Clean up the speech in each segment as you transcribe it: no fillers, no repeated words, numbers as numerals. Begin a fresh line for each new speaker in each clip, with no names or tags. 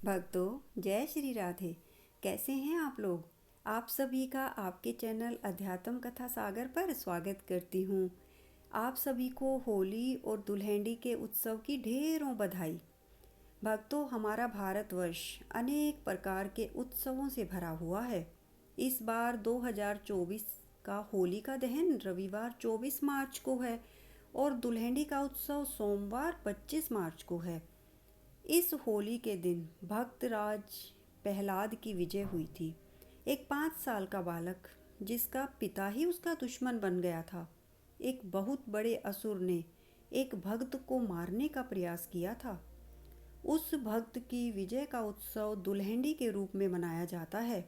भक्तों, जय श्री राधे। कैसे हैं आप लोग? आप सभी का आपके चैनल अध्यात्म कथा सागर पर स्वागत करती हूँ। आप सभी को होली और दुल्हन के उत्सव की ढेरों बधाई। भक्तों, हमारा भारतवर्ष अनेक प्रकार के उत्सवों से भरा हुआ है। इस बार 2024 का होली का दहन रविवार 24 मार्च को है और दुल्हन का उत्सव सोमवार 25 मार्च को है। इस होली के दिन भक्तराज प्रहलाद की विजय हुई थी। एक 5 साल का बालक जिसका पिता ही उसका दुश्मन बन गया था। एक बहुत बड़े असुर ने एक भक्त को मारने का प्रयास किया था। उस भक्त की विजय का उत्सव दुल्हन के रूप में मनाया जाता है।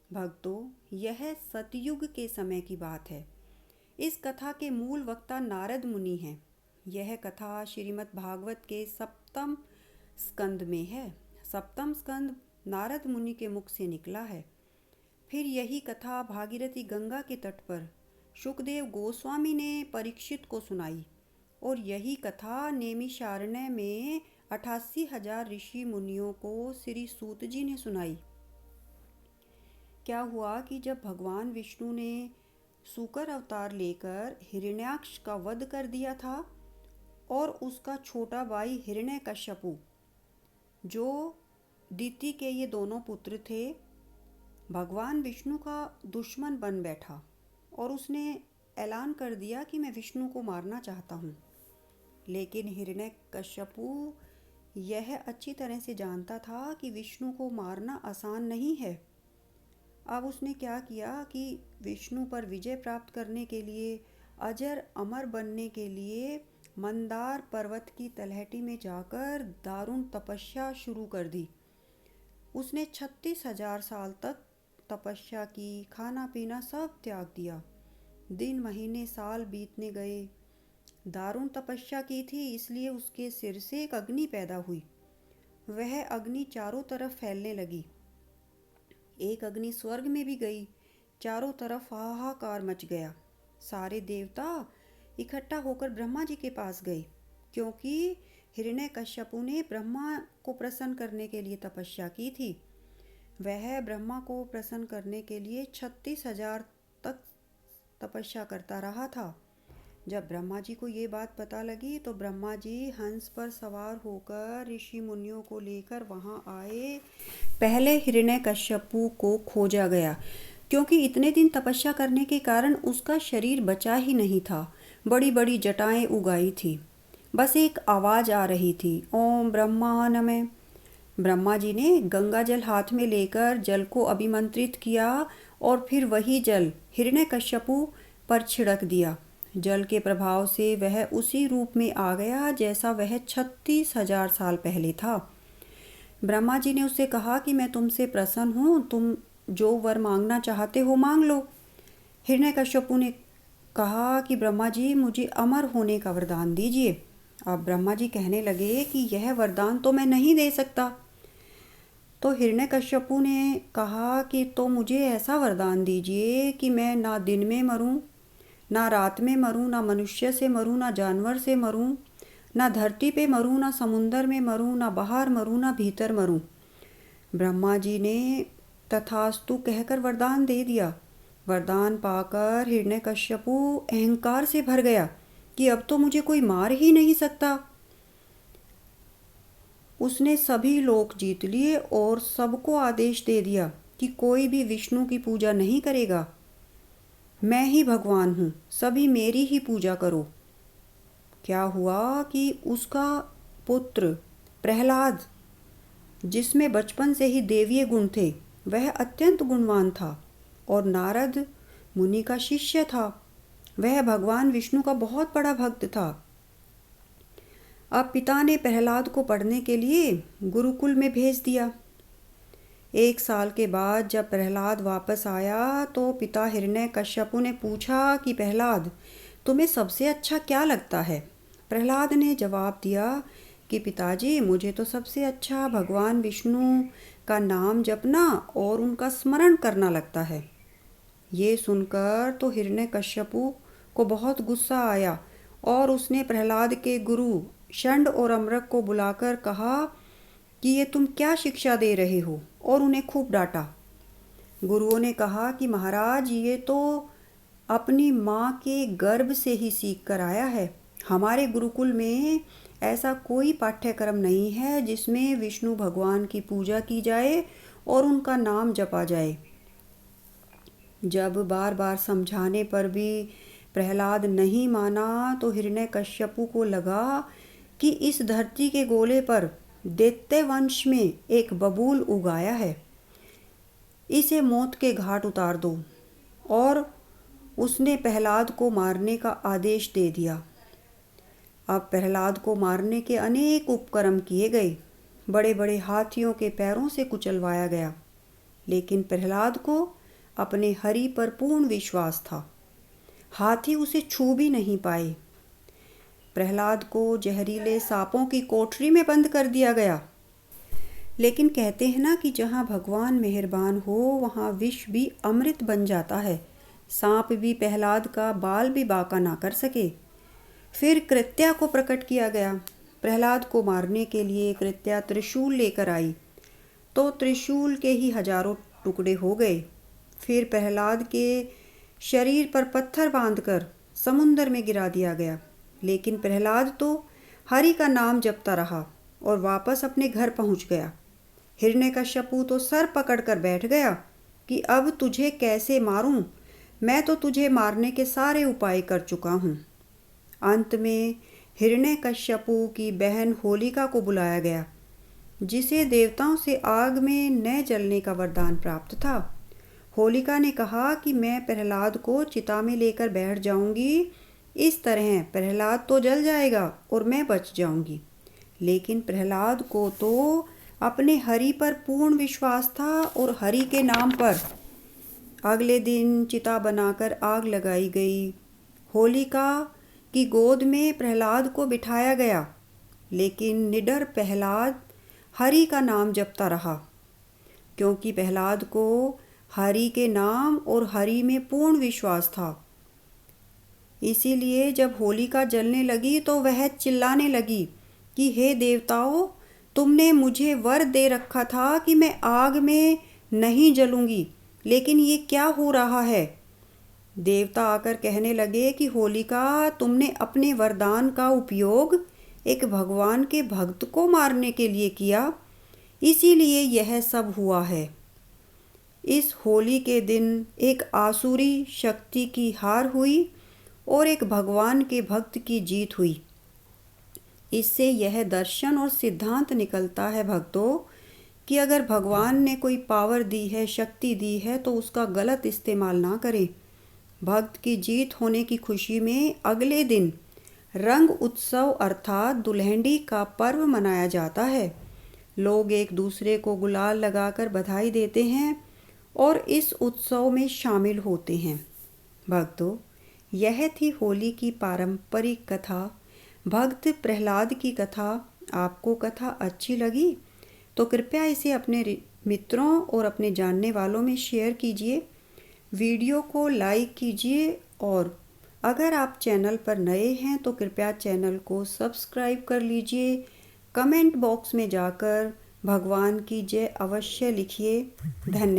भक्तों, यह सतयुग के समय की बात है। इस कथा के मूल वक्ता नारद मुनि हैं। यह कथा श्रीमद् भागवत के सप्तम स्कंद में है। सप्तम स्कंद नारद मुनि के मुख से निकला है। फिर यही कथा भागीरथी गंगा के तट पर शुकदेव गोस्वामी ने परीक्षित को सुनाई और यही कथा नैमिषारण्य में 88,000 ऋषि मुनियों को श्री सूत जी ने सुनाई। क्या हुआ कि जब भगवान विष्णु ने सूकर अवतार लेकर हिरण्याक्ष का वध कर दिया था और उसका छोटा भाई हिरण्यकश्यपु, जो दिति के ये दोनों पुत्र थे, भगवान विष्णु का दुश्मन बन बैठा और उसने ऐलान कर दिया कि मैं विष्णु को मारना चाहता हूँ। लेकिन हिरण्यकश्यपु यह अच्छी तरह से जानता था कि विष्णु को मारना आसान नहीं है। अब उसने क्या किया कि विष्णु पर विजय प्राप्त करने के लिए, अजर अमर बनने के लिए मंदार पर्वत की तलहटी में जाकर दारुण तपस्या शुरू कर दी। उसने 36,000 साल तक तपस्या की, खाना पीना सब त्याग दिया। दिन महीने साल बीतने गए। दारुण तपस्या की थी, इसलिए उसके सिर से एक अग्नि पैदा हुई। वह अग्नि चारों तरफ फैलने लगी। एक अग्नि स्वर्ग में भी गई। चारों तरफ हाहाकार मच गया। सारे देवता इकट्ठा होकर ब्रह्मा जी के पास गए, क्योंकि हिरण्यकश्यपु ने ब्रह्मा को प्रसन्न करने के लिए तपस्या की थी। वह ब्रह्मा को प्रसन्न करने के लिए 36,000 तक तपस्या करता रहा था। जब ब्रह्मा जी को ये बात पता लगी तो ब्रह्मा जी हंस पर सवार होकर ऋषि मुनियों को लेकर वहाँ आए। पहले हिरण्यकश्यपु को खोजा गया, क्योंकि इतने दिन तपस्या करने के कारण उसका शरीर बचा ही नहीं था। बड़ी बड़ी जटाएं उगाई थी। बस एक आवाज़ आ रही थी, ओम ब्रह्मा नमः। ब्रह्मा जी ने गंगा जल हाथ में लेकर जल को अभिमंत्रित किया और फिर वही जल हिरण्यकश्यपु पर छिड़क दिया। जल के प्रभाव से वह उसी रूप में आ गया जैसा वह 36,000 साल पहले था। ब्रह्मा जी ने उससे कहा कि मैं तुमसे प्रसन्न हूँ, तुम जो वर मांगना चाहते हो मांग लो। हिरण्यकश्यपु ने कहा कि ब्रह्मा जी, मुझे अमर होने का वरदान दीजिए। अब ब्रह्मा जी कहने लगे कि यह वरदान तो मैं नहीं दे सकता। तो हिरण्यकश्यपु ने कहा कि तो मुझे ऐसा वरदान दीजिए कि मैं ना दिन में मरूं, ना रात में मरूं, ना मनुष्य से मरूं, ना जानवर से मरूं, ना धरती पे मरूं, ना समुंदर में मरूं, ना बाहर मरूं, ना भीतर मरूं। ब्रह्मा जी ने तथास्तु कहकर वरदान दे दिया। वरदान पाकर हिरण्यकश्यपु अहंकार से भर गया कि अब तो मुझे कोई मार ही नहीं सकता। उसने सभी लोक जीत लिए और सबको आदेश दे दिया कि कोई भी विष्णु की पूजा नहीं करेगा। मैं ही भगवान हूँ, सभी मेरी ही पूजा करो। क्या हुआ कि उसका पुत्र प्रहलाद, जिसमें बचपन से ही देवीय गुण थे, वह अत्यंत गुणवान था और नारद मुनि का शिष्य था। वह भगवान विष्णु का बहुत बड़ा भक्त था। अब पिता ने प्रहलाद को पढ़ने के लिए गुरुकुल में भेज दिया। 1 साल के बाद जब प्रहलाद वापस आया तो पिता हिरण्यकश्यपु ने पूछा कि प्रहलाद, तुम्हें सबसे अच्छा क्या लगता है? प्रहलाद ने जवाब दिया कि पिताजी, मुझे तो सबसे अच्छा भगवान विष्णु का नाम जपना और उनका स्मरण करना लगता है। ये सुनकर तो हिरण्यकश्यपु को बहुत गुस्सा आया और उसने प्रहलाद के गुरु षंड और अमरक को बुलाकर कहा कि ये तुम क्या शिक्षा दे रहे हो, और उन्हें खूब डांटा। गुरुओं ने कहा कि महाराज, ये तो अपनी माँ के गर्भ से ही सीख कर आया है। हमारे गुरुकुल में ऐसा कोई पाठ्यक्रम नहीं है जिसमें विष्णु भगवान की पूजा की जाए और उनका नाम जपा जाए। जब बार बार समझाने पर भी प्रहलाद नहीं माना तो हिरण्यकश्यपु को लगा कि इस धरती के गोले पर दैत्य वंश में एक बबूल उगाया है, इसे मौत के घाट उतार दो। और उसने प्रहलाद को मारने का आदेश दे दिया। अब प्रहलाद को मारने के अनेक उपक्रम किए गए। बड़े बड़े हाथियों के पैरों से कुचलवाया गया, लेकिन प्रहलाद को अपने हरि पर पूर्ण विश्वास था। हाथी उसे छू भी नहीं पाए। प्रहलाद को जहरीले सांपों की कोठरी में बंद कर दिया गया। लेकिन कहते हैं ना कि जहाँ भगवान मेहरबान हो वहाँ विष भी अमृत बन जाता है। सांप भी प्रहलाद का बाल भी बांका ना कर सके। फिर कृत्या को प्रकट किया गया। प्रहलाद को मारने के लिए कृत्या त्रिशूल लेकर आई, तो त्रिशूल के ही हजारों टुकड़े हो गए। फिर प्रहलाद के शरीर पर पत्थर बांधकर समुंदर में गिरा दिया गया। लेकिन प्रहलाद तो हरि का नाम जपता रहा और वापस अपने घर पहुंच गया। हिरण्यकश्यपु तो सर पकड़कर बैठ गया कि अब तुझे कैसे मारूं, मैं तो तुझे मारने के सारे उपाय कर चुका हूँ। अंत में हिरण्यकश्यपु की बहन होलिका को बुलाया गया, जिसे देवताओं से आग में न जलने का वरदान प्राप्त था। होलिका ने कहा कि मैं प्रहलाद को चिता में लेकर बैठ जाऊंगी, इस तरह प्रहलाद तो जल जाएगा और मैं बच जाऊंगी। लेकिन प्रहलाद को तो अपने हरि पर पूर्ण विश्वास था और हरि के नाम पर अगले दिन चिता बनाकर आग लगाई गई। होलिका की गोद में प्रहलाद को बिठाया गया, लेकिन निडर प्रहलाद हरि का नाम जपता रहा, क्योंकि प्रहलाद को हरि के नाम और हरि में पूर्ण विश्वास था। इसीलिए जब होलिका जलने लगी तो वह चिल्लाने लगी कि हे देवताओं, तुमने मुझे वर दे रखा था कि मैं आग में नहीं जलूंगी, लेकिन ये क्या हो रहा है। देवता आकर कहने लगे कि होलिका, तुमने अपने वरदान का उपयोग एक भगवान के भक्त को मारने के लिए किया, इसीलिए यह सब हुआ है। इस होली के दिन एक आसुरी शक्ति की हार हुई और एक भगवान के भक्त की जीत हुई। इससे यह दर्शन और सिद्धांत निकलता है भक्तों कि अगर भगवान ने कोई पावर दी है, शक्ति दी है, तो उसका गलत इस्तेमाल ना करें। भक्त की जीत होने की खुशी में अगले दिन रंग उत्सव अर्थात दुल्हंडी का पर्व मनाया जाता है। लोग एक दूसरे को गुलाल लगाकर बधाई देते हैं और इस उत्सव में शामिल होते हैं। भक्तों, यह थी होली की पारंपरिक कथा, भक्त प्रहलाद की कथा। आपको कथा अच्छी लगी तो कृपया इसे अपने मित्रों और अपने जानने वालों में शेयर कीजिए, वीडियो को लाइक कीजिए, और अगर आप चैनल पर नए हैं तो कृपया चैनल को सब्सक्राइब कर लीजिए। कमेंट बॉक्स में जाकर भगवान की जय अवश्य लिखिए। धन्यवाद।